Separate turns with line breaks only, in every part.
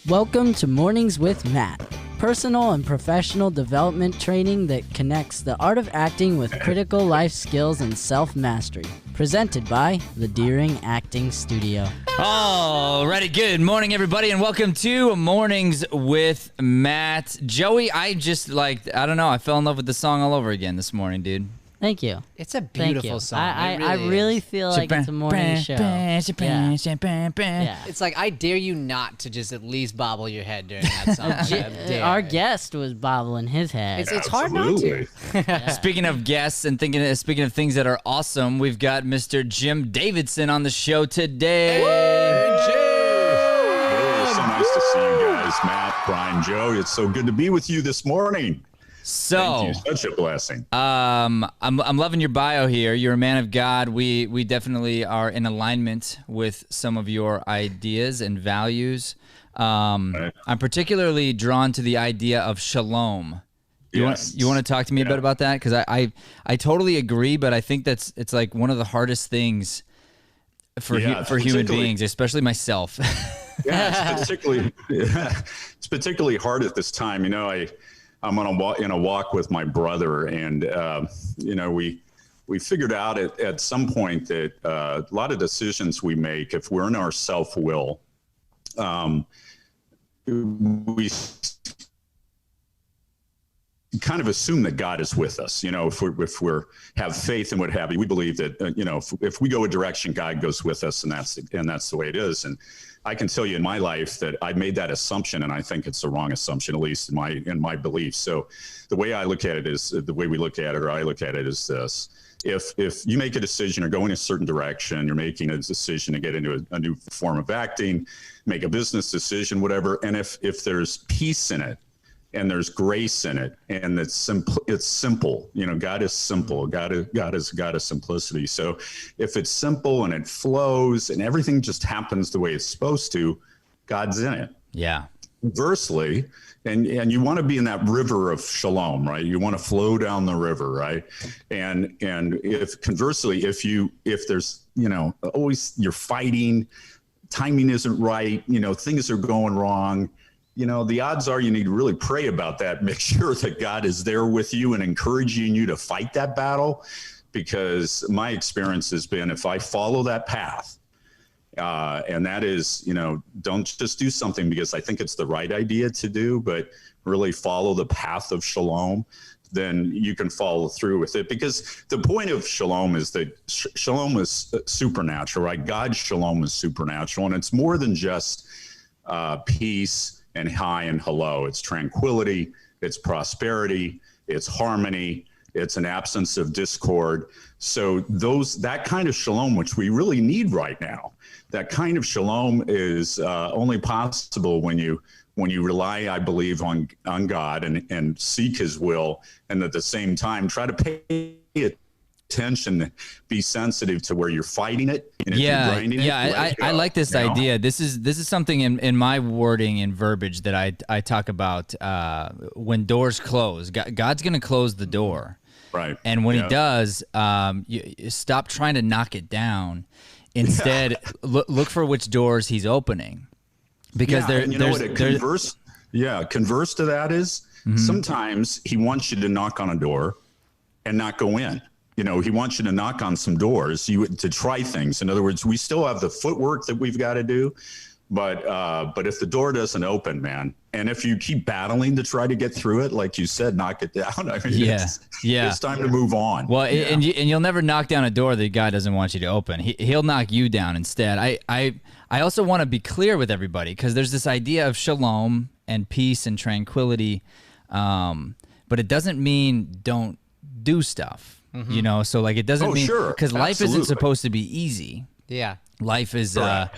Welcome to Mornings with Matt, personal and professional development training that connects the art of acting with critical life skills and self-mastery. Presented by the Deering Acting Studio.
Alrighty, good morning, everybody, and welcome to Mornings with Matt. Joey, I don't know, I fell in love with the song all over again this morning, dude.
Thank you.
It's a beautiful song.
I really feel like it's a morning show. Yeah.
It's like, I dare you not to just at least bobble your head during that song.
Our guest was bobbling his head.
It's hard not to.
Yeah.
Speaking of guests and speaking of things that are awesome, we've got Mr. Jim Davidson on the show today.
Hey, Jim! So nice to see you guys, Matt, Brian, Joe. It's so good to be with you this morning.
So,
thank you. Such a blessing.
I'm loving your bio here. You're a man of God. We definitely are in alignment with some of your ideas and values.
Right.
I'm particularly drawn to the idea of shalom. You want to talk to me a bit about that? Because I totally agree, but I think it's like one of the hardest things for human beings, especially myself.
Yeah, it's particularly hard at this time. You know, I'm in a walk with my brother, and we figured out at some point that a lot of decisions we make, if we're in our self-will, we kind of assume that God is with us. You know, if we have faith and what have you, we believe that if we go a direction, God goes with us, and that's the way it is. And I can tell you in my life that I made that assumption, and I think it's the wrong assumption, at least in my belief. So the way I look at it is the way we look at it, or I look at it, is this: if you make a decision or go in a certain direction, you're making a decision to get into a new form of acting, make a business decision, whatever, and if there's peace in it, and there's grace in it, and it's simple. You know, God is simple. God is a God of simplicity. So if it's simple and it flows and everything just happens the way it's supposed to, God's in it.
Yeah.
Conversely, and you want to be in that river of shalom, right? You want to flow down the river, right? And if there's, always you're fighting, timing isn't right, things are going wrong, the odds are you need to really pray about that. Make sure that God is there with you and encouraging you to fight that battle. Because my experience has been, if I follow that path, and that is, don't just do something because I think it's the right idea to do, but really follow the path of shalom, then you can follow through with it. Because the point of shalom is that shalom is supernatural, right? God's shalom is supernatural, and it's more than just peace and hi and hello. It's tranquility, it's prosperity, it's harmony, it's an absence of discord. So that kind of shalom, which we really need right now, that kind of shalom is only possible when you rely, I believe, on God and seek his will, and at the same time try to pay attention, be sensitive to where you're fighting it. And
I like this idea. This is something in my wording and verbiage that I talk about. When doors close, God's going to close the door,
right?
And when he does, you stop trying to knock it down. Instead, look for which doors he's opening, because converse to that is, sometimes he wants you to knock on a door and not go in. He wants you to knock on some doors, to try things. In other words, we still have the footwork that we've got to do, but if the door doesn't open, man, and if you keep battling to try to get through it, like you said, knock it down. I mean, it's time to move on. Well, and you'll never knock down a door that God doesn't want you to open. He'll knock you down instead. I also want to be clear with everybody, because there's this idea of shalom and peace and tranquility, but it doesn't mean don't do stuff. So like it doesn't mean, because life isn't supposed to be easy.
Yeah.
Life is,
Correct.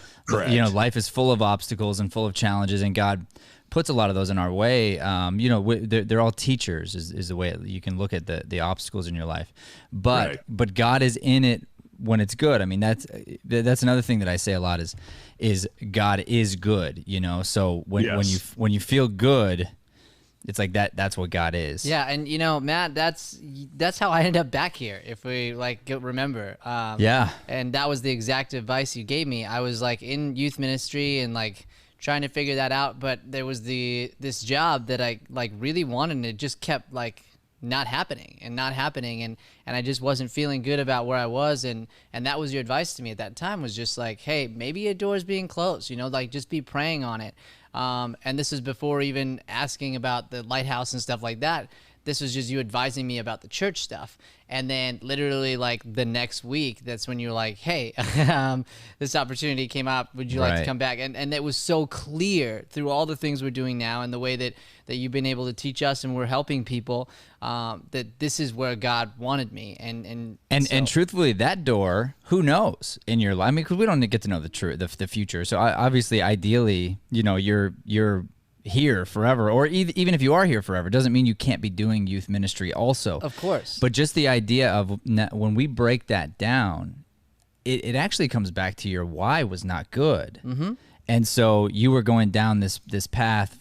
Life is full of obstacles and full of challenges, and God puts a lot of those in our way. They're all teachers is the way you can look at the obstacles in your life, but God is in it when it's good. I mean, that's another thing that I say a lot is God is good, so when you feel good, it's like that's what God is.
Yeah, and Matt, that's how I ended up back here. If we remember,
yeah.
And that was the exact advice you gave me. I was in youth ministry and trying to figure that out. But there was this job that I like really wanted, and it just kept like not happening, and I just wasn't feeling good about where I was, and that was your advice to me at that time, was just like, hey, maybe a door's being closed, like just be praying on it. And this is before even asking about the lighthouse and stuff like that. This was just you advising me about the church stuff. And then literally like the next week, that's when you were like, hey, this opportunity came up. Would you like to come back? And it was so clear through all the things we're doing now and the way that you've been able to teach us and we're helping people, that this is where God wanted me. And
truthfully, that door, who knows in your life? I mean, because we don't get to know the future. So obviously, ideally, you're here forever, or even if you are here forever, doesn't mean you can't be doing youth ministry also.
Of course.
But just the idea of when we break that down, it actually comes back to your why was not good. Mm-hmm. And so you were going down this path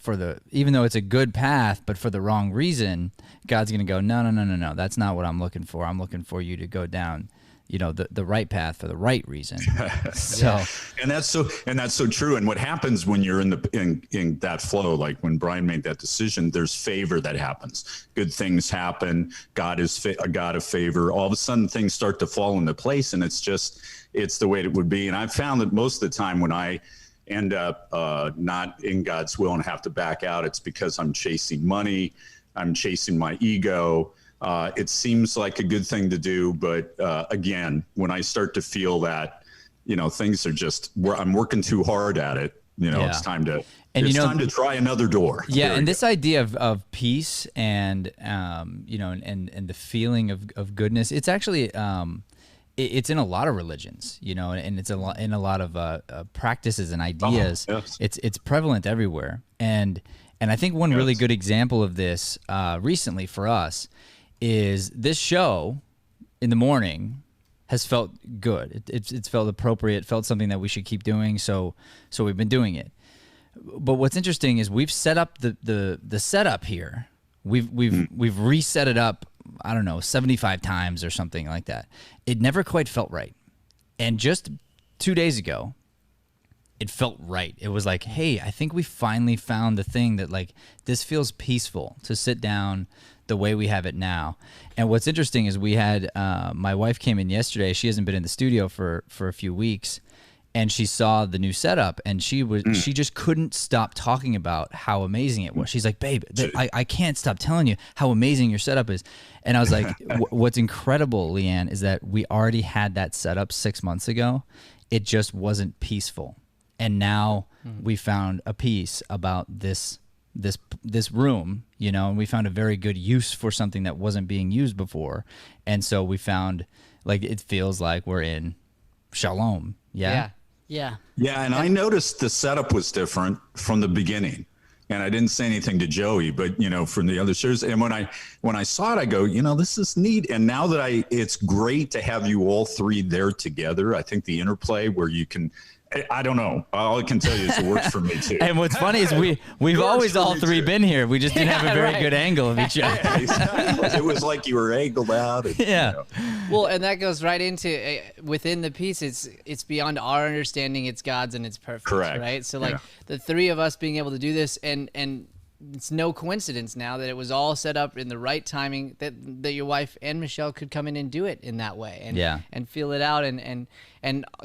even though it's a good path, but for the wrong reason. God's going to go, no, that's not what I'm looking for. I'm looking for you to go down the right path for the right reason. So,
and that's so true. And what happens when you're in that flow, like when Brian made that decision, there's favor that happens. Good things happen. God is a God of favor. All of a sudden things start to fall into place, and it's the way it would be. And I've found that most of the time when I end up not in God's will and have to back out, it's because I'm chasing money. I'm chasing my ego. It seems like a good thing to do, but again, when I start to feel that, things are I'm working too hard at it. It's time to time to try another door.
Yeah, and this idea of peace and and the feeling of goodness, it's actually it's in a lot of religions, and it's in a lot of practices and ideas.
Yes.
It's prevalent everywhere, and I think one really good example of this recently for us is this show in the morning has felt good. It's felt appropriate, felt something that we should keep doing. So we've been doing it. But what's interesting is we've set up the setup here. We've reset it up, I don't know, 75 times or something like that. It never quite felt right. And just 2 days ago, it felt right. It was like, hey, I think we finally found the thing that like this feels peaceful to sit down the way we have it now. And what's interesting is we had my wife came in yesterday. She hasn't been in the studio for a few weeks, and she saw the new setup, and she just couldn't stop talking about how amazing it was. She's like, babe, I can't stop telling you how amazing your setup is. And I was like, what's incredible, Leanne, is that we already had that setup 6 months ago. It just wasn't peaceful. And now we found a peace about this room, and we found a very good use for something that wasn't being used before. And so we found, like, it feels like we're in shalom. Yeah.
And I noticed the setup was different from the beginning. And I didn't say anything to Joey, but from the other shows. And when I saw it, I go, this is neat. And now that it's great to have you all three there together. I think the interplay where you can, I don't know. All I can tell you is it works for me too.
And what's funny is we've always all three been here. We just didn't have a very good angle of each other.
Yeah, exactly. It was like you were angled out. And,
Well, and that goes right into within the piece. It's beyond our understanding. It's God's, and it's perfect.
Correct.
Right. So like the three of us being able to do this, and it's no coincidence now that it was all set up in the right timing that your wife and Michelle could come in and do it in that way and feel it out and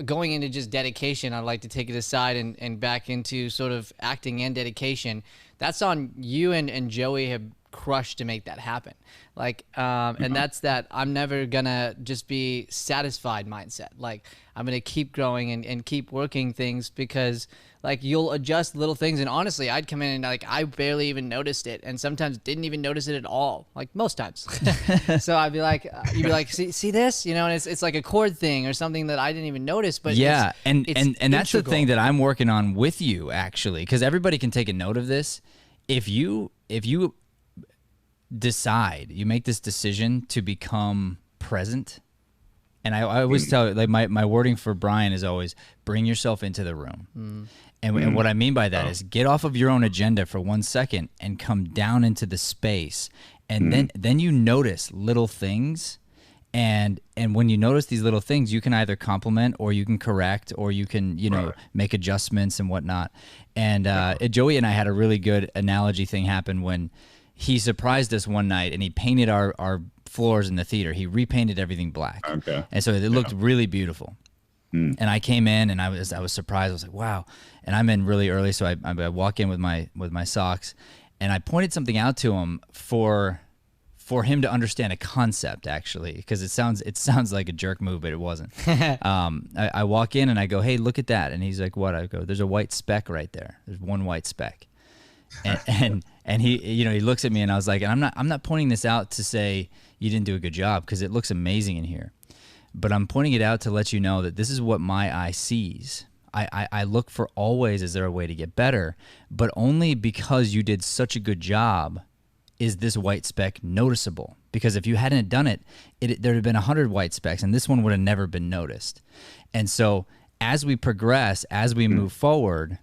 going into just dedication. I'd like to take it aside and back into sort of acting and dedication. That's on you and Joey have crushed to make that happen. Like, and that's that I'm never gonna just be satisfied mindset. Like I'm gonna keep growing and keep working things because like you'll adjust little things. And honestly, I'd come in and like I barely even noticed it, and sometimes didn't even notice it at all. Like most times. So I'd be like, you'd be like, see this, and it's like a chord thing or something that I didn't even notice. But
and that's the thing that I'm working on with you actually, because everybody can take a note of this. If you decide, you make this decision to become present. And I always tell, like my wording for Brian is always bring yourself into the room. And what I mean by that is get off of your own agenda for 1 second and come down into the space. And then you notice little things, And when you notice these little things, you can either compliment or you can correct or you can, make adjustments and whatnot. And Joey and I had a really good analogy thing happen when he surprised us one night and he painted our floors in the theater. He repainted everything black.
Okay.
And so it looked really beautiful. And I came in and I was surprised. I was like, wow. And I'm in really early, so I walk in with my socks, and I pointed something out to him for him to understand a concept, actually, because it sounds like a jerk move, but it wasn't. I walk in and I go, hey, look at that. And he's like, what? I go, there's a white speck right there. There's one white speck. And he, he looks at me and I was like, and I'm not pointing this out to say you didn't do a good job, because it looks amazing in here. But I'm pointing it out to let you know that this is what my eye sees. I look for always, is there a way to get better? But only because you did such a good job is this white speck noticeable. Because if you hadn't done it, there'd have been 100 white specks, and this one would have never been noticed. And so as we progress, as we move forward,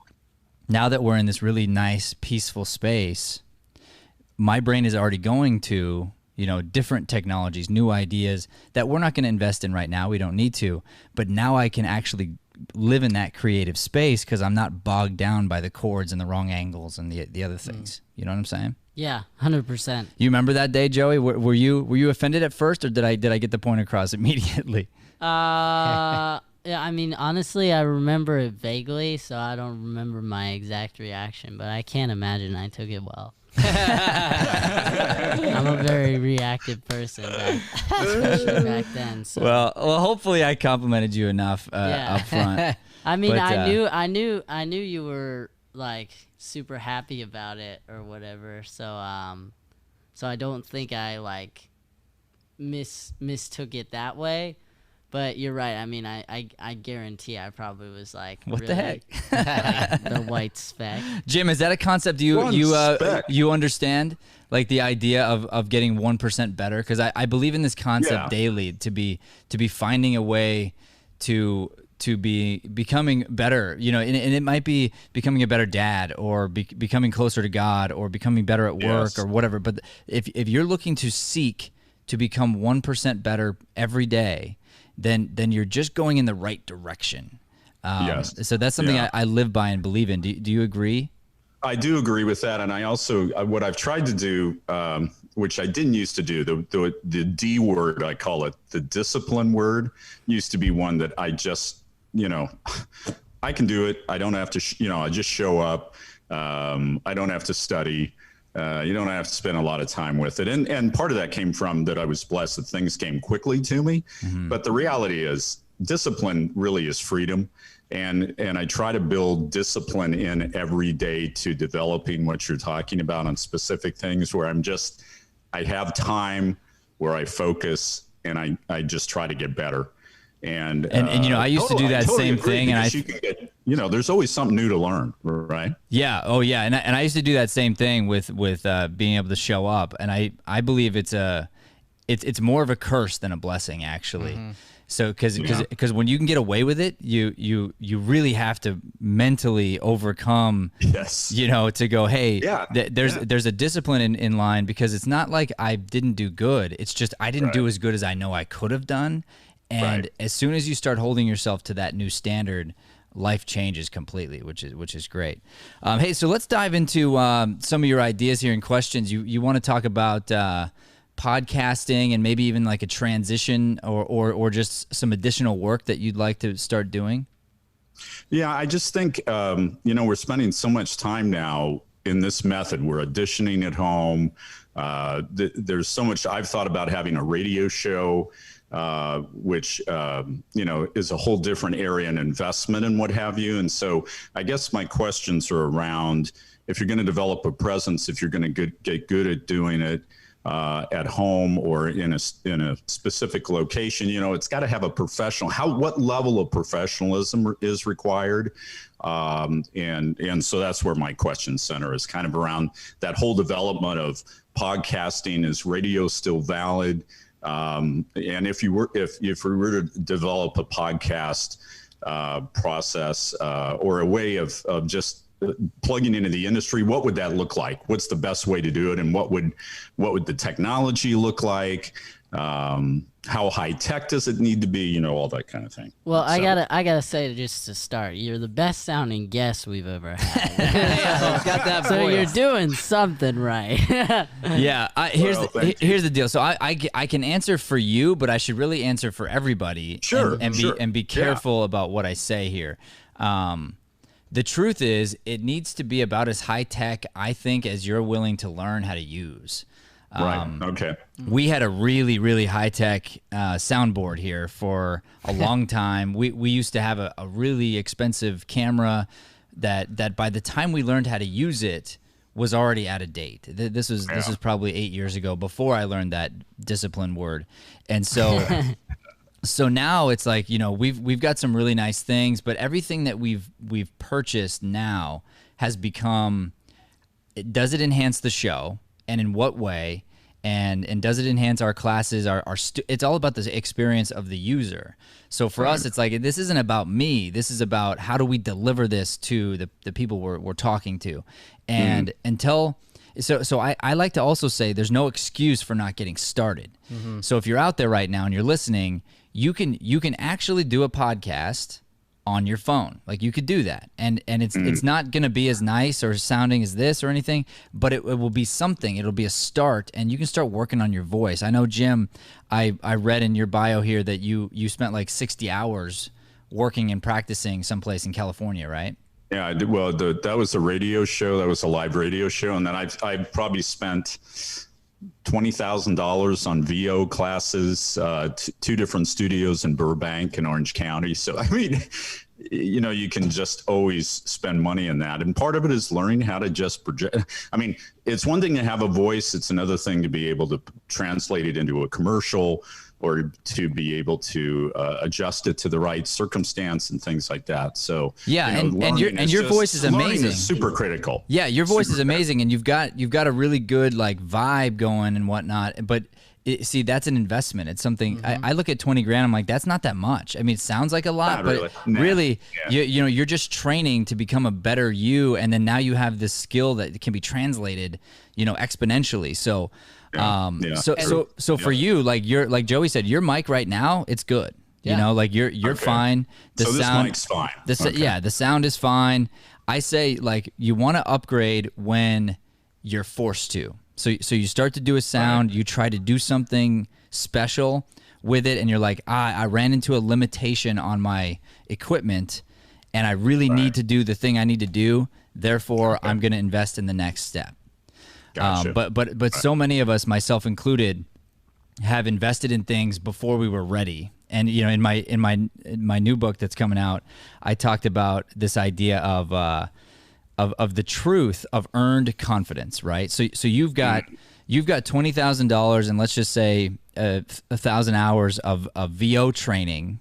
now that we're in this really nice, peaceful space, my brain is already going to, different technologies, new ideas that we're not going to invest in right now. We don't need to. But now I can actually live in that creative space because I'm not bogged down by the chords and the wrong angles and the other things. You know what I'm saying?
Yeah, 100%.
You remember that day, Joey? Were you offended at first, or did I get the point across immediately?
Yeah, I mean, honestly, I remember it vaguely, so I don't remember my exact reaction, but I can't imagine I took it well. I'm a very reactive person, especially back then. So.
Well, hopefully I complimented you enough up front.
I mean, but, I knew you were like super happy about it or whatever. So so I don't think I like mistook it that way. But you're right. I mean, I guarantee I probably was like,
what
really,
the heck?
like, the white speck.
Jim, is that a concept you understand? Like the idea of getting 1% better? Because I believe in this concept daily, to be finding a way to be becoming better, and it might be becoming a better dad, or becoming closer to God, or becoming better at work, or whatever. But if you're looking to seek to become 1% better every day, then you're just going in the right direction. So that's something I live by and believe in. Do you agree?
I do agree with that. And I also, what I've tried to do, which I didn't used to do, the D word, I call it, the discipline word, used to be one that I just, I can do it. I don't have to, I just show up. I don't have to study. You don't have to spend a lot of time with it. And part of that came from that I was blessed that things came quickly to me. Mm-hmm. But the reality is discipline really is freedom. And I try to build discipline in every day to developing what you're talking about on specific things where I have time, where I focus, and I just try to get better. And
I used to do that same thing, and
you can get, there's always something new to learn, right?
Yeah. Oh yeah. And I used to do that same thing with being able to show up. And I believe it's more of a curse than a blessing, actually. Mm-hmm. So because when you can get away with it, you really have to mentally overcome, to go, hey, there's a discipline in line, because it's not like I didn't do good. It's just I didn't do as good as I know I could have done. And as soon as you start holding yourself to that new standard, life changes completely, which is great. Hey, so let's dive into some of your ideas here and questions. You want to talk about podcasting and maybe even like a transition or just some additional work that you'd like to start doing?
Yeah, I just think, we're spending so much time now in this method. We're auditioning at home. There's so much. I've thought about having a radio show, which, is a whole different area and investment and what have you. And so I guess my questions are around, if you're going to develop a presence, if you're going to get good at doing it at home or in a specific location, it's got to have a professional, what level of professionalism is required. And so that's where my question center is, kind of around that whole development of podcasting. Is radio still valid? And if we were to develop a podcast process or a way of just plugging into the industry, what would that look like? What's the best way to do it? And what would the technology look like? How high tech does it need to be? You know, all that kind of thing.
Well, I gotta say, just to start, you're the best sounding guest we've ever had.
Yeah, got that
So
voice.
you're doing something right.
Yeah, here's the deal. So I can answer for you, but I should really answer for everybody.
Sure,
and be careful about what I say here. The truth is, it needs to be about as high tech, I think, as you're willing to learn how to use.
Right. Okay.
We had a really, really high tech soundboard here for a long time. We used to have a really expensive camera that by the time we learned how to use it was already out of date. This was probably 8 years ago, before I learned that discipline word. And so so now it's like, you know, we've got some really nice things, but everything that we've purchased now has become, does it enhance the show? And in what way, and does it enhance our classes? It's all about the experience of the user. So for us, it's like, this isn't about me. This is about how do we deliver this to the people we're talking to, and So I like to also say there's no excuse for not getting started. So if you're out there right now and you're listening, you can actually do a podcast on your phone. Like, you could do that, and it's not going to be as nice or sounding as this or anything, but it will be something. It'll be a start, and you can start working on your voice. I know, Jim, I read in your bio here that you spent like 60 hours working and practicing someplace in California, right?
Yeah, I did. Well, that was a radio show. That was a live radio show, and then I probably spent $20,000 on VO classes, two different studios in Burbank and Orange County. So, I mean, you know, you can just always spend money in that. And part of it is learning how to just project. I mean, it's one thing to have a voice. It's another thing to be able to translate it into a commercial, or to be able to adjust it to the right circumstance and things like that. So
yeah,
you know,
and your voice is amazing.
Is super critical.
Yeah, your voice is amazing, and you've got a really good like vibe going and whatnot. But see, that's an investment. It's something I look at 20 grand. I'm like, that's not that much. I mean, it sounds like a lot, but really, you know, you're just training to become a better you, and then now you have this skill that can be translated, you know, exponentially. So. So for you, like Joey said, your mic right now, it's good. You know, like you're fine.
So this mic's fine.
Yeah, the sound is fine. I say, like, you want to upgrade when you're forced to. So you start to do a sound, you try to do something special with it, and you're like, I ran into a limitation on my equipment, and I really need to do the thing I need to do. Therefore, I'm going to invest in the next step.
Gotcha.
But so many of us, myself included, have invested in things before we were ready. And you know, in my new book that's coming out, I talked about this idea of the truth of earned confidence, right? So you've got $20,000, and let's just say 1,000 hours of VO training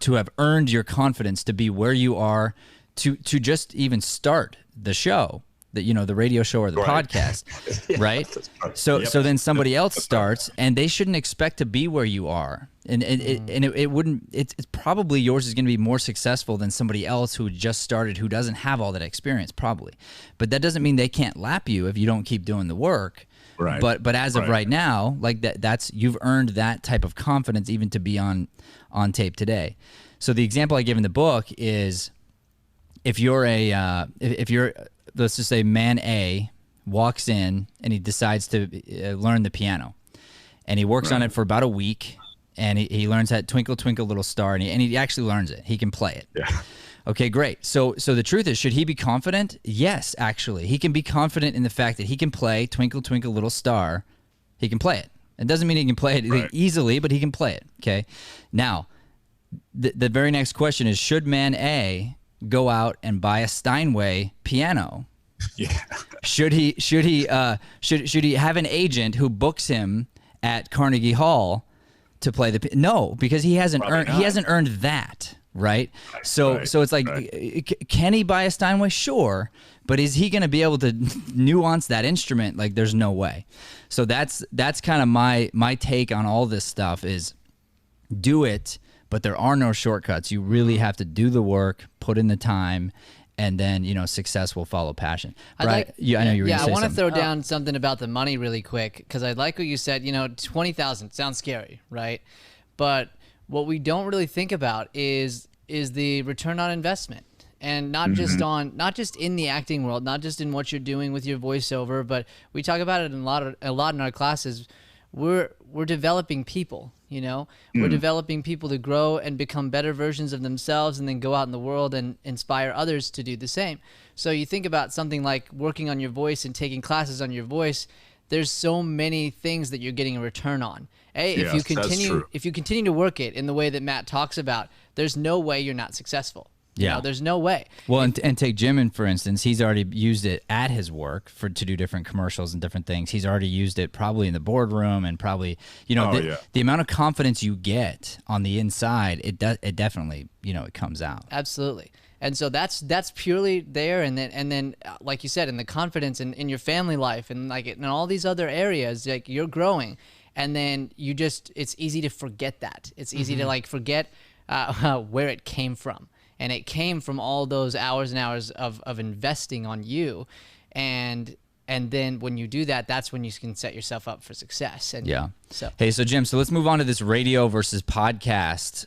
to have earned your confidence to be where you are, to just even start the show. The, you know, the radio show or the podcast, right? So then somebody else starts, and they shouldn't expect to be where you are, and it wouldn't. It's probably yours is going to be more successful than somebody else who just started, who doesn't have all that experience, probably. But that doesn't mean they can't lap you if you don't keep doing the work.
Right.
But as of right now, like that's you've earned that type of confidence even to be on tape today. So the example I give in the book is, if you're let's just say man A walks in and he decides to learn the piano, and he works on it for about a week, and he learns that Twinkle Twinkle Little Star, and he actually learns it. He can play it.
Yeah.
Okay, great. So the truth is, should he be confident? Yes, actually. He can be confident in the fact that he can play Twinkle Twinkle Little Star. He can play it. It doesn't mean he can play it easily, but he can play it. Okay. Now, the very next question is, should man A go out and buy a Steinway piano?
Yeah.
Should he have an agent who books him at Carnegie Hall to play the no, because he hasn't earned that, right? So it's like, can he buy a Steinway? Sure, but is he going to be able to nuance that instrument? Like, there's no way. So that's kind of my take on all this stuff is, do it, but there are no shortcuts. You really have to do the work, put in the time, and then, you know, success will follow passion.
I
know you were
yeah,
gonna say
I want to
something.
throw down something about the money really quick, because I like what you said. You know, 20,000 sounds scary, right? But what we don't really think about is the return on investment. And not just in the acting world, not just in what you're doing with your voiceover, but we talk about it a lot in our classes. We're developing people, you know. We're developing people to grow and become better versions of themselves, and then go out in the world and inspire others to do the same. So you think about something like working on your voice and taking classes on your voice. There's so many things that you're getting a return on. If you continue to work it in the way that Matt talks about, there's no way you're not successful. You know, there's no way.
Well, and take Jim for instance. He's already used it at his work to do different commercials and different things. He's already used it probably in the boardroom, and probably, you know, the amount of confidence you get on the inside, it definitely, you know, it comes out.
Absolutely. And so that's purely there, and then like you said, in the confidence in your family life, and like in all these other areas, like you're growing, and then it's easy to forget that. It's easy to like forget where it came from. And it came from all those hours and hours of investing on you. And then when you do that, that's when you can set yourself up for success. And Hey, so Jim, so let's move on to this radio versus podcast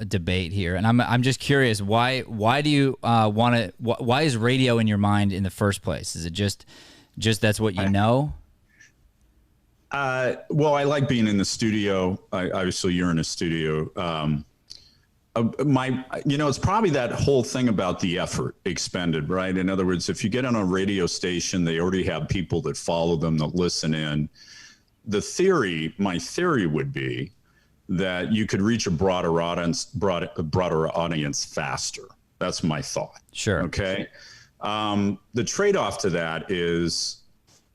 debate here. And I'm just curious, why do you want to, why is radio in your mind in the first place? Is it just that's what you know?
Well, I like being in the studio. Obviously you're in a studio. It's probably that whole thing about the effort expended, right? In other words, if you get on a radio station, they already have people that follow them, that listen in. My theory would be that you could reach a broader audience faster. That's my thought.
Sure.
Okay. The trade-off to that is,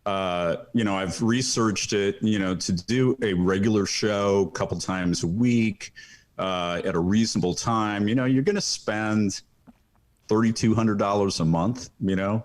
I've researched it, to do a regular show a couple times a week, at a reasonable time, you're going to spend $3,200 a month, $1,800,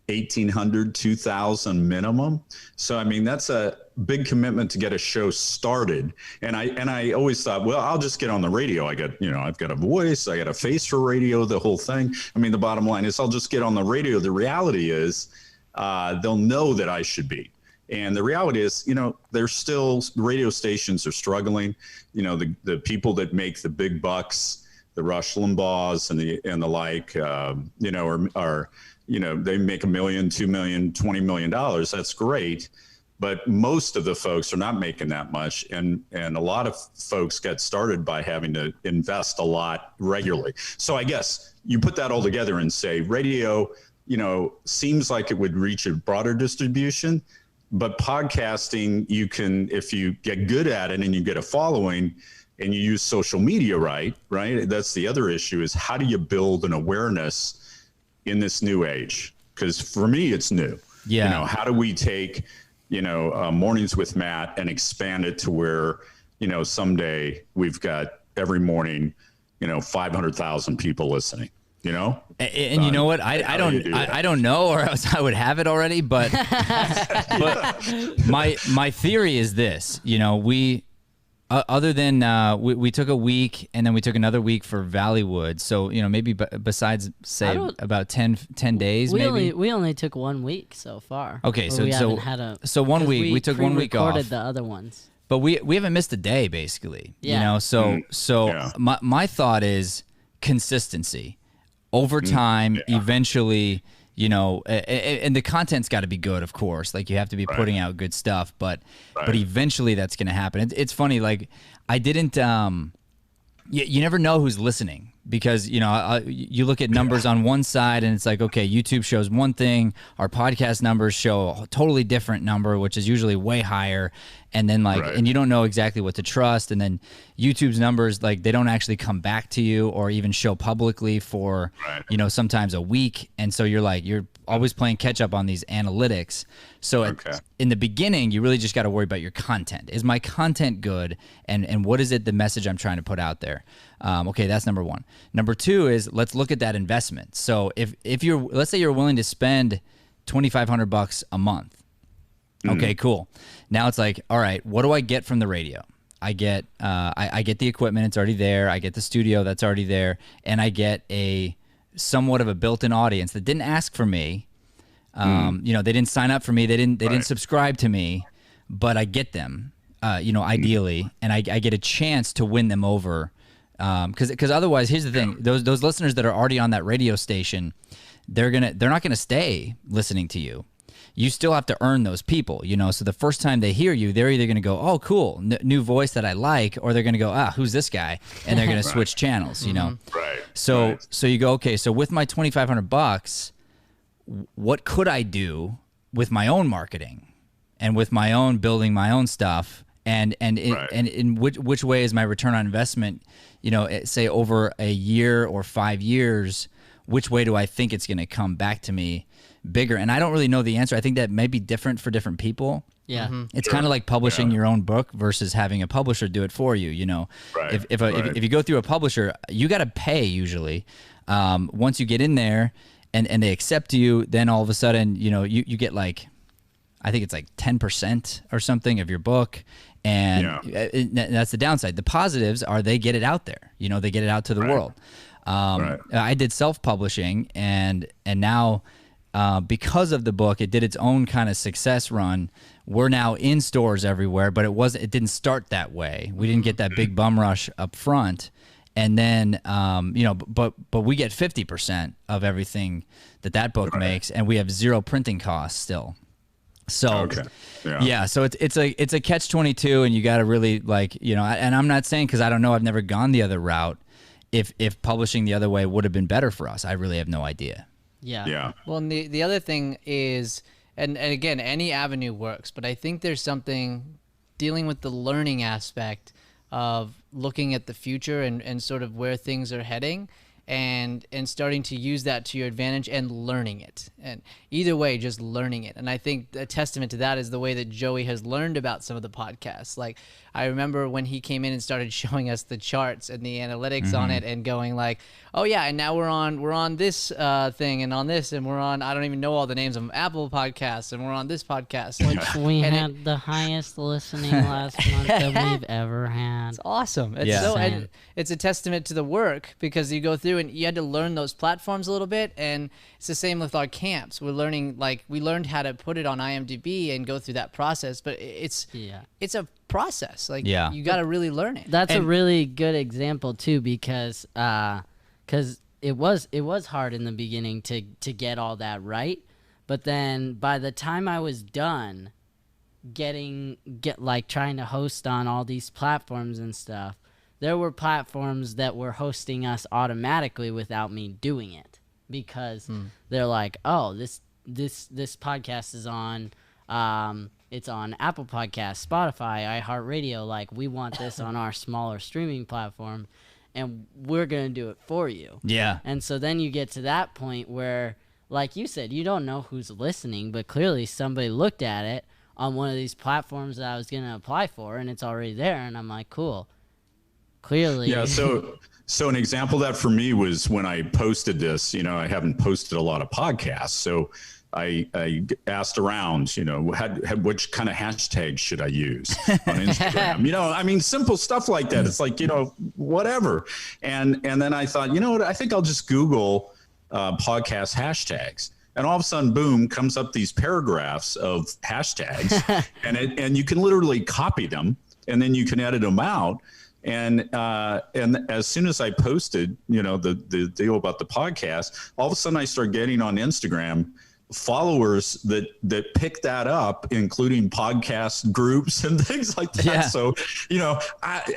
$2,000 minimum. So, I mean, that's a big commitment to get a show started. And I always thought, well, I'll just get on the radio. I've got a voice, I got a face for radio, the whole thing. I mean, the bottom line is I'll just get on the radio. The reality is, they'll know that I should be. And the reality is, there's still radio stations are struggling. The people that make the big bucks, the Rush Limbaughs and the like, they make $1 million, $2 million, $20 million. That's great. But most of the folks are not making that much. And a lot of folks get started by having to invest a lot regularly. So I guess you put that all together and say radio, seems like it would reach a broader distribution. But podcasting, you can, if you get good at it and you get a following and you use social media right? That's the other issue, is how do you build an awareness in this new age? Because for me, it's new.
Yeah.
How do we take, Mornings with Matt and expand it to where, someday we've got every morning, 500,000 people listening.
And you know what? I don't know, or else I would have it already. But my theory is this. We other than we took a week, and then we took another week for Valleywood. So maybe besides say about 10 days.
We only took 1 week so far.
Okay, so 1 week we took 1 week off.
Recorded the other ones.
But we haven't missed a day basically.
Yeah.
My thought is consistency. Over time, eventually, and the content's got to be good, of course. Like, you have to be putting out good stuff, but eventually that's going to happen. It's funny, like, I didn't, you never know who's listening, because, you look at numbers on one side and it's like, okay, YouTube shows one thing, our podcast numbers show a totally different number, which is usually way higher. And then and you don't know exactly what to trust. And then YouTube's numbers, like, they don't actually come back to you or even show publicly for, sometimes a week. And so you're always playing catch up on these analytics. So in the beginning, you really just got to worry about your content. Is my content good? And what is it, the message I'm trying to put out there? Okay, that's number one. Number two is, let's look at that investment. So if let's say you're willing to spend $2,500 a month. Okay, cool. Now it's like, all right, what do I get from the radio? I get I get the equipment, it's already there. I get the studio, that's already there, and I get a somewhat of a built-in audience that didn't ask for me. You know, they didn't sign up for me. They didn't subscribe to me, but I get them, you know, ideally, and I get a chance to win them over. Because otherwise, here's the thing: those listeners that are already on that radio station, they're not gonna stay listening to you. You still have to earn those people, you know. So the first time they hear you, they're either gonna go, "Oh, cool, new voice that I like," or they're gonna go, "Ah, who's this guy?" And they're gonna switch channels, you know.
Right.
So you go, okay. So with my $2,500, what could I do with my own marketing and with my own building my own stuff? And in which way is my return on investment? You know, say over a year or 5 years, which way do I think it's going to come back to me bigger? And I don't really know the answer. I think that may be different for different people.
Yeah.
It's kind of like publishing your own book versus having a publisher do it for you. You know, if you go through a publisher, you got to pay usually. Once you get in there and they accept you, then all of a sudden, you know, you get like, I think it's like 10% or something of your book. And that's the downside. The positives are they get it out there. You know, they get it out to the world. I did self-publishing, and now because of the book, it did its own kind of success run. We're now in stores everywhere, but it didn't start that way. We didn't get that big bum rush up front. And then, you know, but we get 50% of everything that book makes, and we have zero printing costs still. So, so it's a catch-22, and you got to really, like, you know, and I'm not saying, because I don't know, I've never gone the other route, if publishing the other way would have been better for us. I really have no idea.
Yeah. Well, and the other thing is, and again, any avenue works, but I think there's something dealing with the learning aspect of looking at the future and sort of where things are heading, and starting to use that to your advantage and learning it. And either way, just learning it. And I think a testament to that is the way that Joey has learned about some of the podcasts. Like, I remember when he came in and started showing us the charts and the analytics on it, and going like, oh yeah, and now we're on this thing and on this, and we're on, I don't even know all the names of Apple Podcasts, and we're on this podcast.
Which we had the highest listening last month that we've ever had.
It's awesome. It's it's a testament to the work, because you go through and you had to learn those platforms a little bit, and it's the same with our camps. We're learning, like, we learned how to put it on IMDb and go through that process, but it's a process. Like, you got to really learn it.
That's a really good example too, because it was hard in the beginning to get all that right, but then by the time I was done trying to host on all these platforms and stuff, there were platforms that were hosting us automatically without me doing it, because they're like, oh, this podcast is on it's on Apple Podcasts, Spotify, iHeartRadio. Like, we want this on our smaller streaming platform, and we're going to do it for you.
Yeah.
And so then you get to that point where, like you said, you don't know who's listening, but clearly somebody looked at it on one of these platforms that I was going to apply for, and it's already there. And I'm like, cool. Clearly.
Yeah. So an example of that for me was when I posted this. You know, I haven't posted a lot of podcasts, so I asked around, you know, which kind of hashtags should I use on Instagram? You know, I mean, simple stuff like that. It's like, you know, whatever. And then I thought, you know what, I think I'll just Google podcast hashtags. And all of a sudden, boom, comes up these paragraphs of hashtags, and you can literally copy them, and then you can edit them out. And as soon as I posted, you know, the deal about the podcast, all of a sudden I start getting on Instagram followers that pick that up, including podcast groups and things like that. Yeah. So, you know,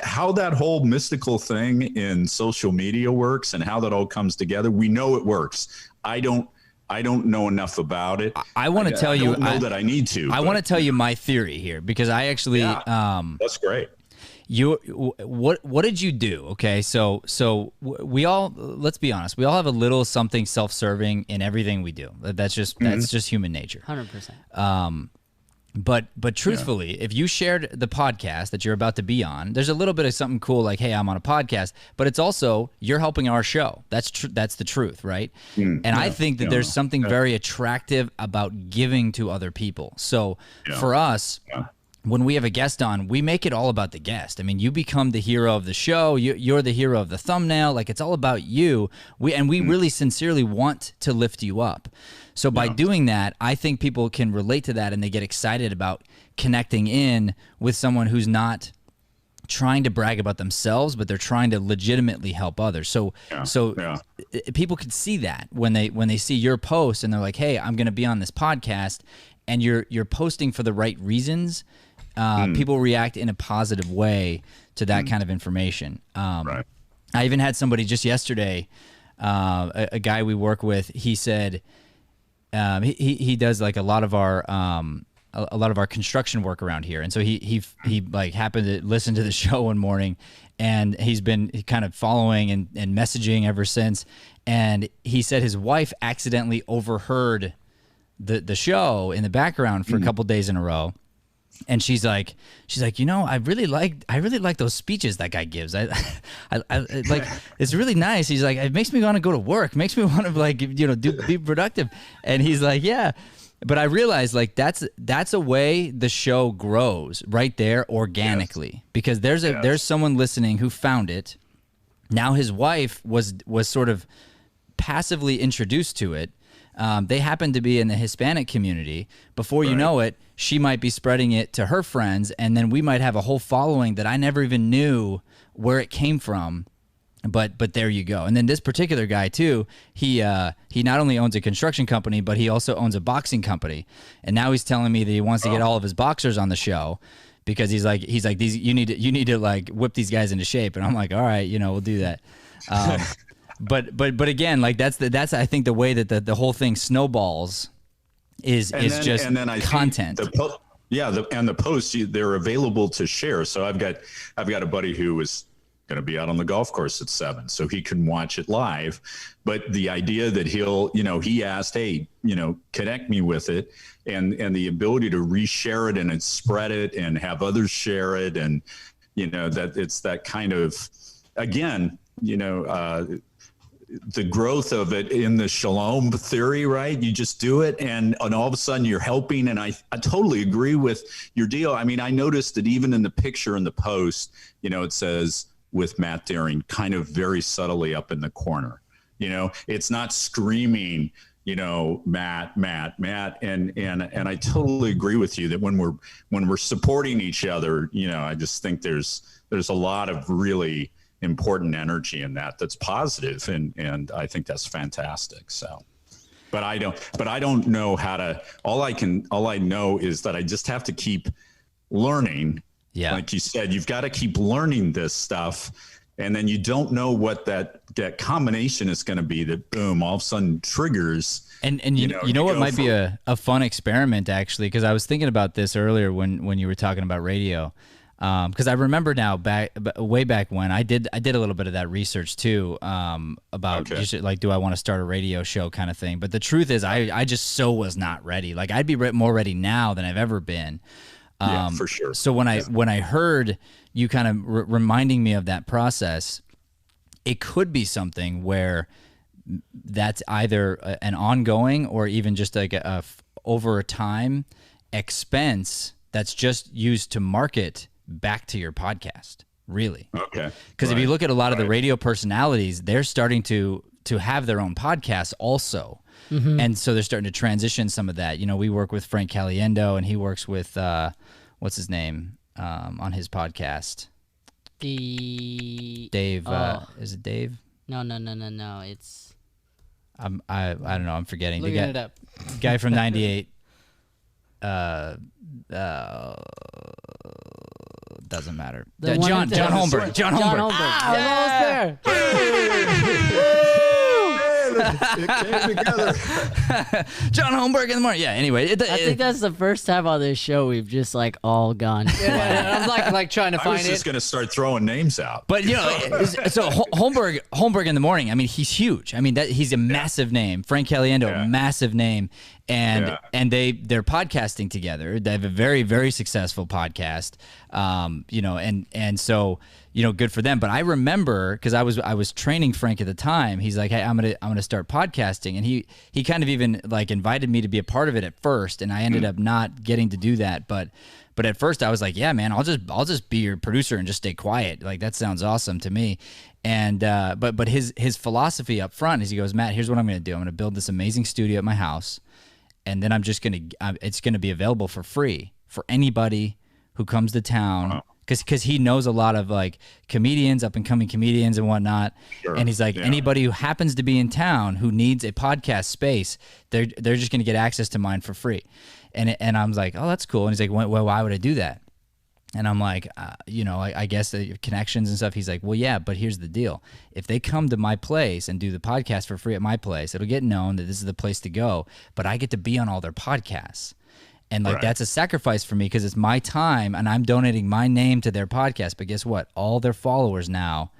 how that whole mystical thing in social media works and how that all comes together, we know it works. I don't know enough about it.
I want to tell you,
I don't know that I need to.
I want to tell you my theory here, because I actually,
that's great.
What did you do? Okay, so we all, let's be honest, we all have a little something self-serving in everything we do. That's just human nature.
100%.
But truthfully, if you shared the podcast that you're about to be on, there's a little bit of something cool, like, hey, I'm on a podcast, but it's also you're helping our show. That's the truth, right? I think that there's something very attractive about giving to other people. So for us, when we have a guest on, we make it all about the guest. I mean, you become the hero of the show. You're the hero of the thumbnail. Like, it's all about you. We really sincerely want to lift you up. So by doing that, I think people can relate to that, and they get excited about connecting in with someone who's not trying to brag about themselves, but they're trying to legitimately help others. So people could see that when they see your post and they're like, hey, I'm going to be on this podcast, and you're posting for the right reasons. People react in a positive way to that kind of information.
Right.
I even had somebody just yesterday, a guy we work with, he said he does like a lot of our construction work around here, and so he like happened to listen to the show one morning, and he's been kind of following and messaging ever since. And he said his wife accidentally overheard the show in the background for a couple days in a row. And she's like, you know, I really like those speeches that guy gives. I like, it's really nice. He's like, it makes me want to go to work, makes me want to, like, you know, be productive. And he's like, yeah. But I realized, like, that's a way the show grows right there organically, because there's someone listening who found it. Now his wife was sort of passively introduced to it. They happen to be in the Hispanic community. Before you know it, she might be spreading it to her friends, and then we might have a whole following that I never even knew where it came from. But there you go. And then this particular guy too, he not only owns a construction company, but he also owns a boxing company. And now he's telling me that he wants to get all of his boxers on the show, because he's like these you need to like whip these guys into shape. And I'm like, all right, you know, we'll do that. But again, like that's I think the way that the whole thing snowballs is just content.
The posts, they're available to share. So I've got a buddy who was going to be out on the golf course at 7, so he can watch it live. But the idea that he asked, hey, you know, connect me with it, and the ability to reshare it and spread it and have others share it, and you know, that it's that kind of, again, you know, the growth of it in the shalom theory, right? You just do it, and all of a sudden you're helping. And I totally agree with your deal. I mean, I noticed that even in the picture in the post, you know, it says with Matt Deering kind of very subtly up in the corner. You know, it's not screaming, you know, Matt. And I totally agree with you that when we're supporting each other, you know, I just think there's a lot of really important energy in that's positive, and I think that's fantastic. So, but I don't know how to. All I know is that I just have to keep learning. Yeah, like you said, you've got to keep learning this stuff, and then you don't know what that combination is going to be that boom, all of a sudden triggers.
And you know what might be a fun experiment, actually, because I was thinking about this earlier when you were talking about radio. Because I remember now way back when I did a little bit of that research too, about like, do I want to start a radio show kind of thing. But the truth is, I just was not ready. Like, I'd be more ready now than I've ever been.
Yeah, for sure.
So when I heard you kind of reminding me of that process, it could be something where that's either an ongoing or even just like a over a time expense that's just used to market back to your podcast, really.
Okay.
Because if you look at a lot of the radio personalities, they're starting to have their own podcasts also. Mm-hmm. And so they're starting to transition some of that. You know, we work with Frank Caliendo, and he works with, what's his name, on his podcast? Dave. Is it Dave?
No. It's...
I don't know. I'm forgetting.
Looking it up.
Guy from 98. Doesn't matter. John Holmberg. John Holmberg.
Ah,
yeah.
It came together.
John Holmberg in the morning. Yeah. Anyway, I
think that's the first time on this show we've just like all gone.
I'm like trying to find it.
I was just going to start throwing names out.
But you know, so Holmberg in the morning. I mean, he's huge. I mean, he's a massive name. Frank Caliendo, massive name. and they're podcasting together. They have a very, very successful podcast, and so, good for them. But I remember, because I was training Frank at the time. He's like, hey, I'm gonna start podcasting, and he kind of even like invited me to be a part of it at first, and I ended up not getting to do that. But at first I was like, yeah, man, I'll just be your producer and just stay quiet. Like, that sounds awesome to me. And but his philosophy up front is, he goes, Matt, here's what I'm gonna do. I'm gonna build this amazing studio at my house, and then it's gonna be available for free for anybody who comes to town. Wow. Because he knows a lot of like comedians, up and coming comedians and whatnot. Sure. And he's like, anybody who happens to be in town who needs a podcast space, they're just going to get access to mine for free. And I'm like, oh, that's cool. And he's like, well, why would I do that? And I'm like, I guess the connections and stuff. He's like, well, yeah, but here's the deal. If they come to my place and do the podcast for free at my place, it'll get known that this is the place to go, but I get to be on all their podcasts. And like, that's a sacrifice for me, because it's my time and I'm donating my name to their podcast. But guess what? All their followers now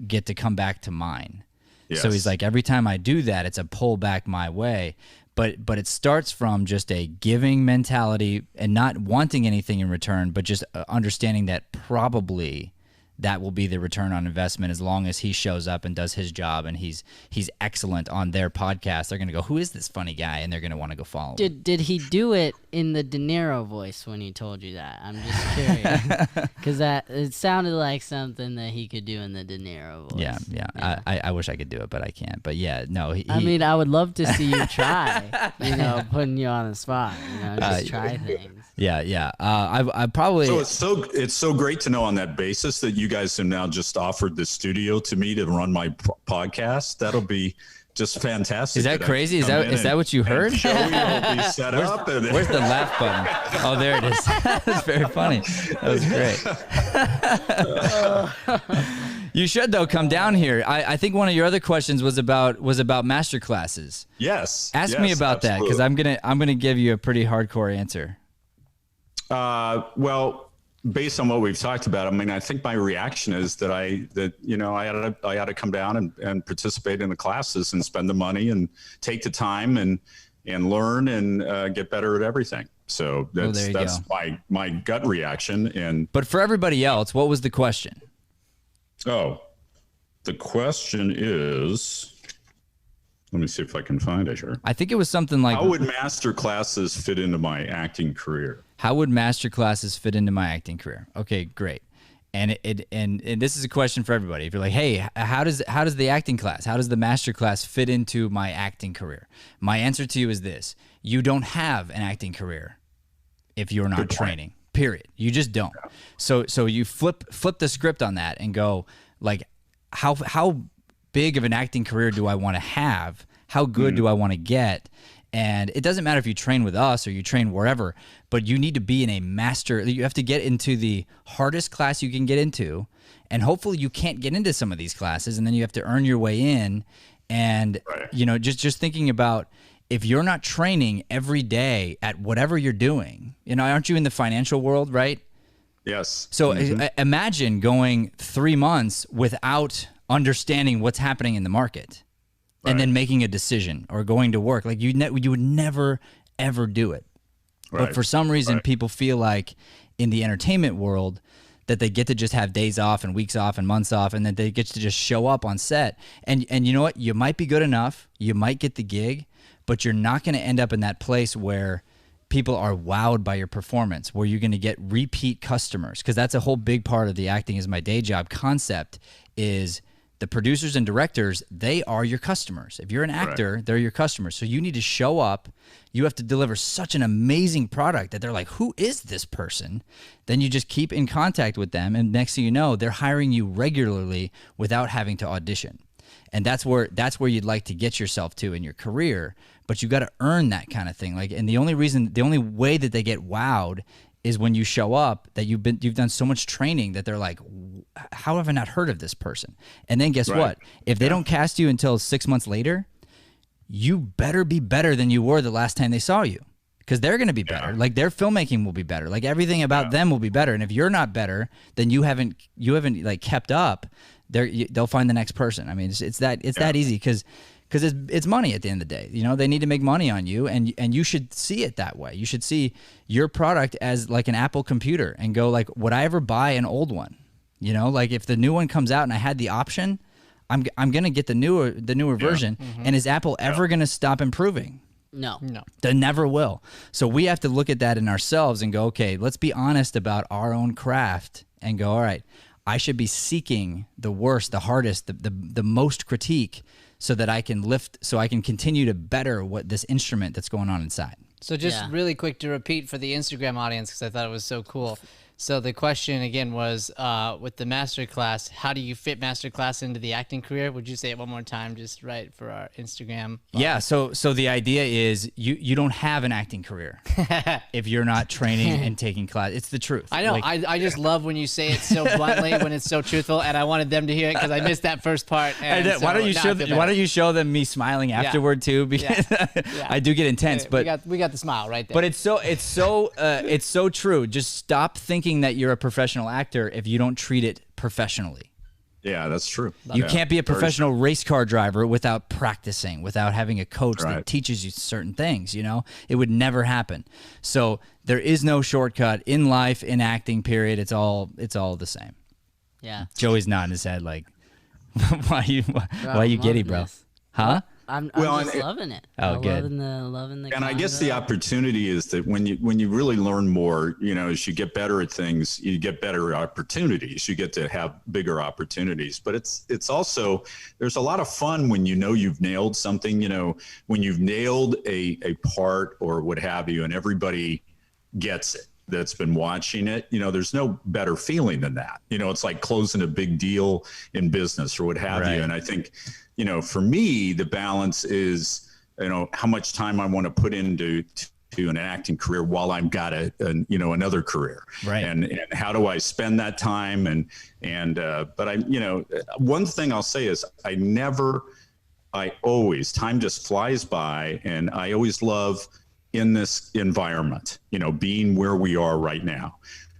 get to come back to mine. Yes. So he's like, every time I do that, it's a pull back my way. But it starts from just a giving mentality and not wanting anything in return, but just understanding that probably that will be the return on investment as long as he shows up and does his job and he's excellent on their podcast. They're going to go, who is this funny guy? And they're going to want to go follow him.
Did he do it in the De Niro voice when he told you that? I'm just curious. Because it sounded like something that he could do in the De Niro voice.
Yeah. I wish I could do it, but I can't. But yeah, no.
I mean, I would love to see you try, putting you on the spot, just try things.
Yeah. I probably.
So it's so great to know on that basis that you guys have now just offered the studio to me to run my podcast. That'll be just fantastic.
Is that crazy? Is that what you heard?
Show will be set up.
Where's the laugh button? Oh, there it is. That's very funny. That was great. You should, though, come down here. I think one of your other questions was about master classes.
Yes.
Ask me about that, because I'm gonna give you a pretty hardcore answer.
Well, based on what we've talked about, I mean, I think my reaction is that I had to come down and participate in the classes and spend the money and take the time and learn and get better at everything. So that's my gut reaction.
But for everybody else, what was the question?
Oh, the question is, let me see if I can find it here.
I think it was something like,
how would master classes fit into my acting career?
How would master classes fit into my acting career? Okay, great. And this is a question for everybody. If you're like, hey, how does the acting class, how does the master class fit into my acting career? My answer to you is this: you don't have an acting career if you're not training. Period. You just don't. So you flip the script on that and go, like, how big of an acting career do I want to have? How good do I want to get? And it doesn't matter if you train with us or you train wherever, but you need to be in a master. You have to get into the hardest class you can get into, and hopefully you can't get into some of these classes, and then you have to earn your way in. And just thinking about, if you're not training every day at whatever you're doing, aren't you in the financial world, right?
Yes.
So imagine going 3 months without understanding what's happening in the market. Right. And then making a decision or going to work. Like, you would never, ever do it. Right. But for some reason, people feel like in the entertainment world that they get to just have days off and weeks off and months off, and that they get to just show up on set. And you know what? You might be good enough. You might get the gig, but you're not going to end up in that place where people are wowed by your performance, where you're going to get repeat customers. Because that's a whole big part of the acting is my day job concept is the producers and directors, they are your customers. If you're an actor, they're your customers. So you need to show up. You have to deliver such an amazing product that they're like, who is this person? Then you just keep in contact with them, and next thing you know, they're hiring you regularly without having to audition. And that's where you'd like to get yourself to in your career, but you got to earn that kind of thing. Like, and the only way that they get wowed is when you show up, that you've done so much training that they're like, how have I not heard of this person? And then guess what? If they don't cast you until 6 months later, you better be better than you were the last time they saw you, because they're going to be better. Like, their filmmaking will be better. Like, everything about them will be better. And if you're not better, then you haven't like kept up. They'll find the next person. I mean, it's that easy, because because it's money at the end of the day. You know, they need to make money on you, and you should see it that way. You should see your product as like an Apple computer and go like, would I ever buy an old one? You know, like if the new one comes out and I had the option, I'm gonna get the newer version. And is Apple ever gonna stop improving?
No.
They never will. So we have to look at that in ourselves and go, okay, let's be honest about our own craft and go, all right, I should be seeking the worst, the hardest, the most critique, so that I can continue to better what this instrument that's going on inside.
So just really quick to repeat for the Instagram audience, because I thought it was so cool. So the question again was, with the masterclass, how do you fit masterclass into the acting career? Would you say it one more time, just right for our Instagram?
Yeah. So the idea is you don't have an acting career if you're not training and taking class. It's the truth.
I know.
Like,
I just love when you say it so bluntly, when it's so truthful, and I wanted them to hear it because I missed that first part. And
why don't you show them me smiling afterward too? Because I do get intense, but
we got the smile right there.
But it's so true. Just stop thinking that you're a professional actor if you don't treat it professionally.
Yeah, that's true.
You can't be a professional race car driver without practicing, without having a coach that teaches you certain things, you know? It would never happen. So there is no shortcut in life, in acting, period. It's all the same.
Yeah.
Joey's nodding his head like, why you giddy, bro? Huh?
I'm just loving it.
Oh, good.
Loving the
And I guess the opportunity is that when you really learn more, you know, as you get better at things, you get better opportunities. You get to have bigger opportunities. But it's also, there's a lot of fun when you know you've nailed something, you know, when you've nailed a part or what have you, and everybody gets it that's been watching it. You know, there's no better feeling than that. You know, it's like closing a big deal in business or what have you. And I think, you know, for me, the balance is, you know, how much time I want to put into an acting career while I've got another career.
Right.
And how do I spend that time? But I, you know, one thing I'll say is I always, time just flies by, and I always love in this environment, you know, being where we are right now.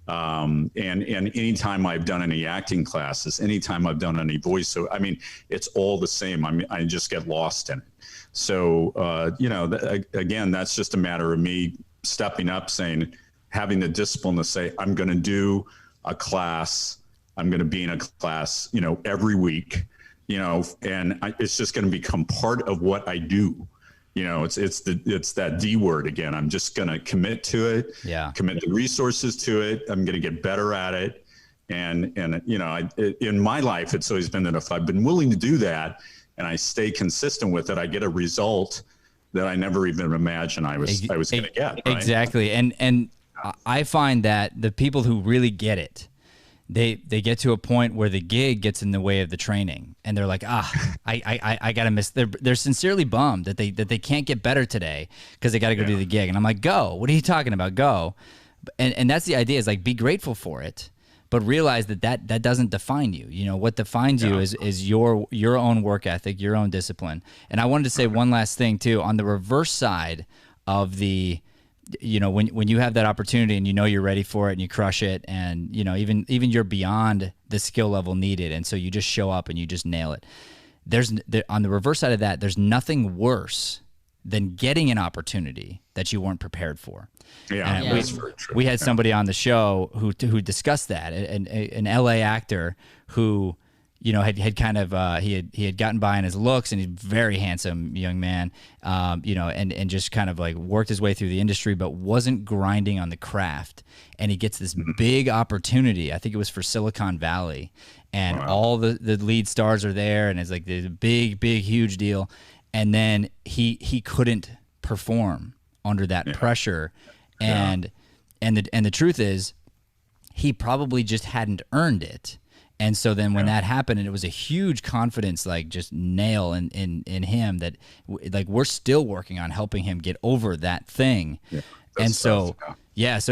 And anytime I've done any acting classes, anytime I've done any voice, so I mean, it's all the same. I mean, I just get lost in it. So, you know, again, that's just a matter of me stepping up, having the discipline to say, I'm going to do a class. I'm going to be in a class, you know, every week, you know, and it's just going to become part of what I do. You know, it's that D word again. I'm just going to commit to it. Yeah. Commit the resources to it. I'm going to get better at it. And you know, in my life, it's always been that if I've been willing to do that and I stay consistent with it, I get a result that I never even imagined I was going to get. Right? Exactly.
And I find that the people who really get it, they get to a point where the gig gets in the way of the training, and they're like, I gotta miss. They're sincerely bummed that they can't get better today because they got to go do the gig. And I'm like, go. What are you talking about? Go. And that's the idea, is like, be grateful for it, but realize that doesn't define you. You know, what defines you is your own work ethic, your own discipline. And I wanted to say one last thing too, on the reverse side of the, you know, when you have that opportunity and you know you're ready for it and you crush it, and you know, even you're beyond the skill level needed, and so you just show up and you just nail it. On the reverse side of that, there's nothing worse than getting an opportunity that you weren't prepared for.
That's very true.
We had somebody on the show who discussed that, an LA actor who, you know, had kind of he had gotten by on his looks, and he's a very handsome young man, you know, and just kind of like worked his way through the industry, but wasn't grinding on the craft. And he gets this big opportunity. I think it was for Silicon Valley, and all the lead stars are there, and it's like the big, huge deal. And then he couldn't perform under that pressure, and the truth is, he probably just hadn't earned it. And so then when that happened, and it was a huge confidence, like, just nail in him, that like, we're still working on helping him get over that thing. Yeah, and so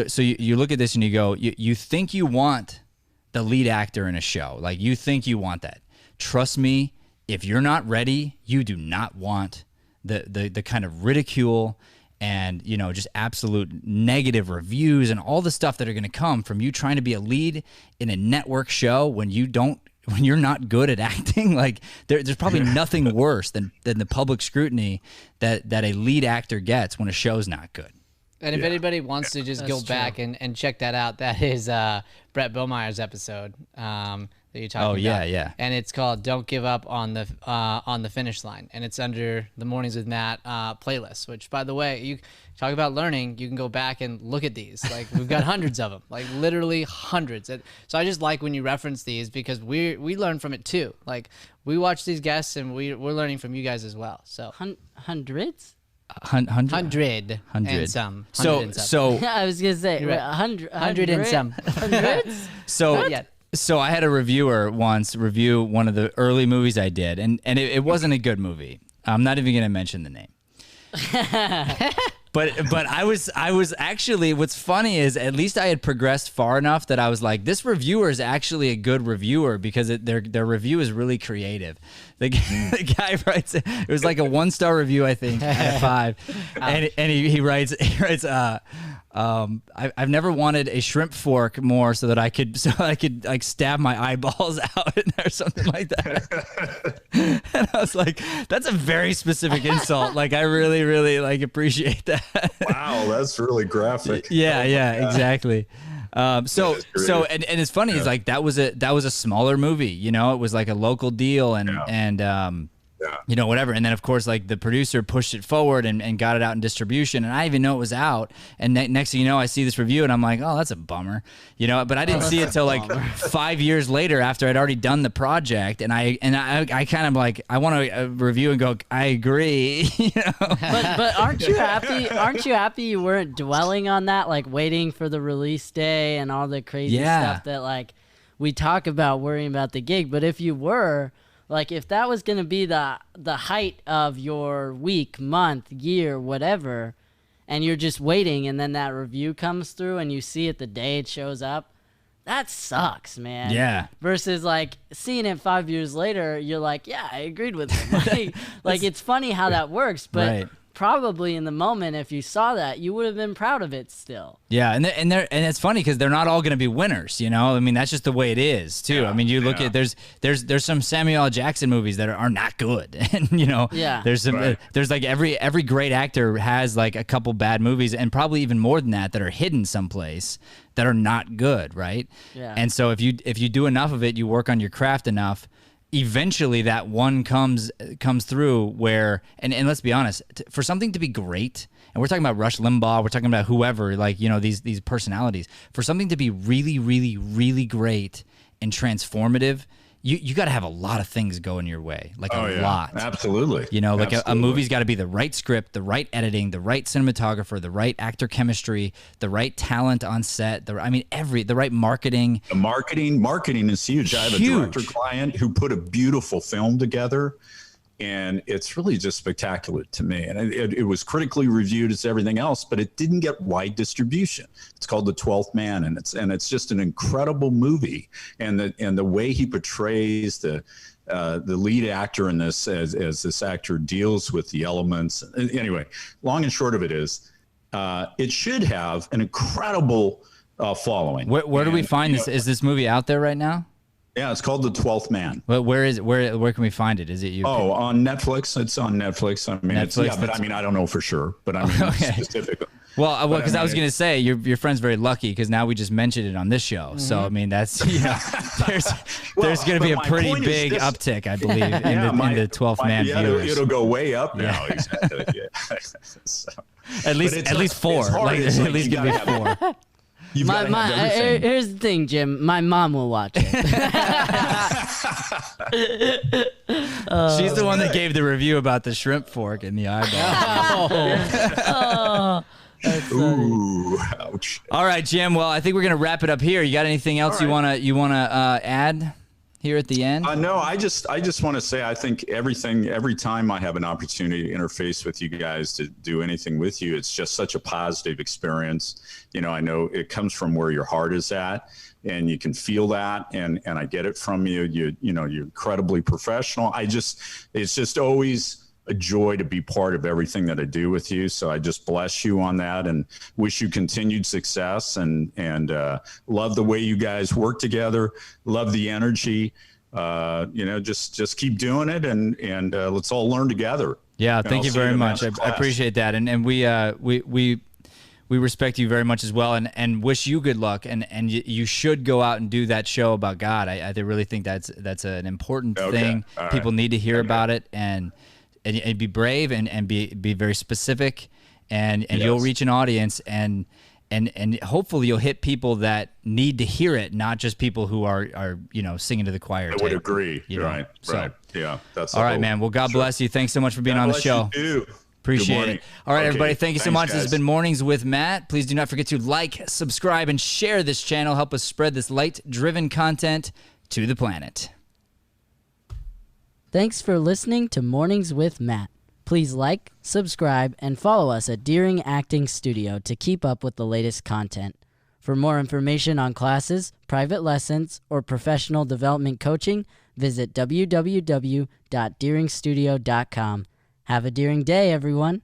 so you look at this and you go, you think you want the lead actor in a show, like, you think you want that. Trust me, if you're not ready, you do not want the kind of ridicule and, you know, just absolute negative reviews and all the stuff that are going to come from you trying to be a lead in a network show when you don't when you're not good at acting, like there's probably nothing worse than the public scrutiny that a lead actor gets when a show's not good.
And if anybody wants to just go back and check that out, that is Brett Bomeyer's episode that you're talking about.
Yeah.
And it's called "Don't Give Up on the Finish Line," and it's under the Mornings with Matt playlist. Which, by the way, you talk about learning. You can go back and look at these. Like, we've got hundreds of them, like literally hundreds. So I just like when you reference these because we learn from it too. Like, we watch these guests and we're learning from you guys as well. So
hundreds.
Hundred and some.
So
I was gonna say
right.
100
and some.
Hundreds.
So I had a reviewer once review one of the early movies I did, and it wasn't a good movie. I'm not even gonna mention the name. But I was actually, what's funny is at least I had progressed far enough that I was like, this reviewer is actually a good reviewer because their review is really creative. The guy writes, it was like a 1-star review, I think, out of 5, and he writes I've never wanted a shrimp fork more so I could like stab my eyeballs out in there or something like that. And I was like, that's a very specific insult. Like, I really, really like appreciate that.
Wow, that's really graphic.
Yeah, exactly. And it's funny, it's like that was a smaller movie, you know, it was like a local deal and you know, whatever. And then, of course, like the producer pushed it forward and got it out in distribution. And I didn't even know it was out. And next thing you know, I see this review and I'm like, oh, that's a bummer. You know, but I didn't see it till like 5 years later after I'd already done the project. And I kind of like, I want to review and go, I agree. You know?
But aren't you happy? Aren't you happy you weren't dwelling on that, like waiting for the release day and all the crazy stuff that like we talk about worrying about the gig? But if you were, like, if that was going to be the height of your week, month, year, whatever, and you're just waiting and then that review comes through and you see it the day it shows up, that sucks, man.
Yeah.
Versus, like, seeing it 5 years later, you're like, yeah, I agreed with him. Like it's funny how that works, but probably in the moment, if you saw that, you would have been proud of it still.
Yeah, and it's funny because they're not all going to be winners, you know. I mean, that's just the way it is too. I mean, you look at there's some Samuel L. Jackson movies that are not good, and you know, there's some there's like every great actor has like a couple bad movies, and probably even more than that are hidden someplace that are not good, right? Yeah. And so if you do enough of it, you work on your craft enough, eventually that one comes through where, and let's be honest, for something to be great, and we're talking about Rush Limbaugh, we're talking about whoever, like, you know, these personalities, for something to be really, really, really great and transformative, you got to have a lot of things going your way, like a lot.
Absolutely.
You know, like a movie's got to be the right script, the right editing, the right cinematographer, the right actor chemistry, the right talent on set. The right marketing.
The marketing is huge. I have a director client who put a beautiful film together, and it's really just spectacular to me. And it was critically reviewed as everything else, but it didn't get wide distribution. It's called The 12th Man, and it's just an incredible movie. And the way he portrays the lead actor in this, as this actor deals with the elements. Anyway, long and short of it is, it should have an incredible following.
Where do we find this? Is this movie out there right now?
Yeah, it's called The 12th Man.
But where is it? Where can we find it? Is it you?
Oh, on Netflix. It's on Netflix. I mean, but I mean, I don't know for sure, but I mean, specifically.
Well, because I was going to say your friend's very lucky because now we just mentioned it on this show. Mm-hmm. So I mean, that's there's going to be a pretty big uptick, I believe, in the 12th Man viewers.
It'll go way up now. Exactly. Yeah.
So, at least 4. Like, at least give me 4.
Here's the thing, Jim. My mom will watch it.
She's the one that gave the review about the shrimp fork in the eyeball.
That's funny.
Ooh, ouch.
All right, Jim. Well, I think we're gonna wrap it up here. You got anything else you wanna add here at the end?
No, I just want to say I think every time I have an opportunity to interface with you guys, to do anything with you, it's just such a positive experience. You know, I know it comes from where your heart is at, and you can feel that, and I get it from you. You know, you're incredibly professional. It's just always a joy to be part of everything that I do with you. So I just bless you on that and wish you continued success, and love the way you guys work together. Love the energy. just keep doing it, and let's all learn together.
Yeah, thank you very much. I appreciate that, and we respect you very much as well, and wish you good luck. And you should go out and do that show about God. I really think that's an important thing. All People need to hear about it, and be brave and be very specific, and you'll reach an audience, and hopefully you'll hit people that need to hear it, not just people who are singing to the choir.
I would agree. Right. Yeah. That's
all right, man. Well, God bless you. Thanks so much for being on the show.
You too.
Appreciate it. All right, everybody. Thank you so much.
Guys.
This has been Mornings with Matt. Please do not forget to like, subscribe, and share this channel. Help us spread this light-driven content to the planet.
Thanks for listening to Mornings with Matt. Please like, subscribe, and follow us at Deering Acting Studio to keep up with the latest content. For more information on classes, private lessons, or professional development coaching, visit www.deeringstudio.com. Have a Deering day, everyone.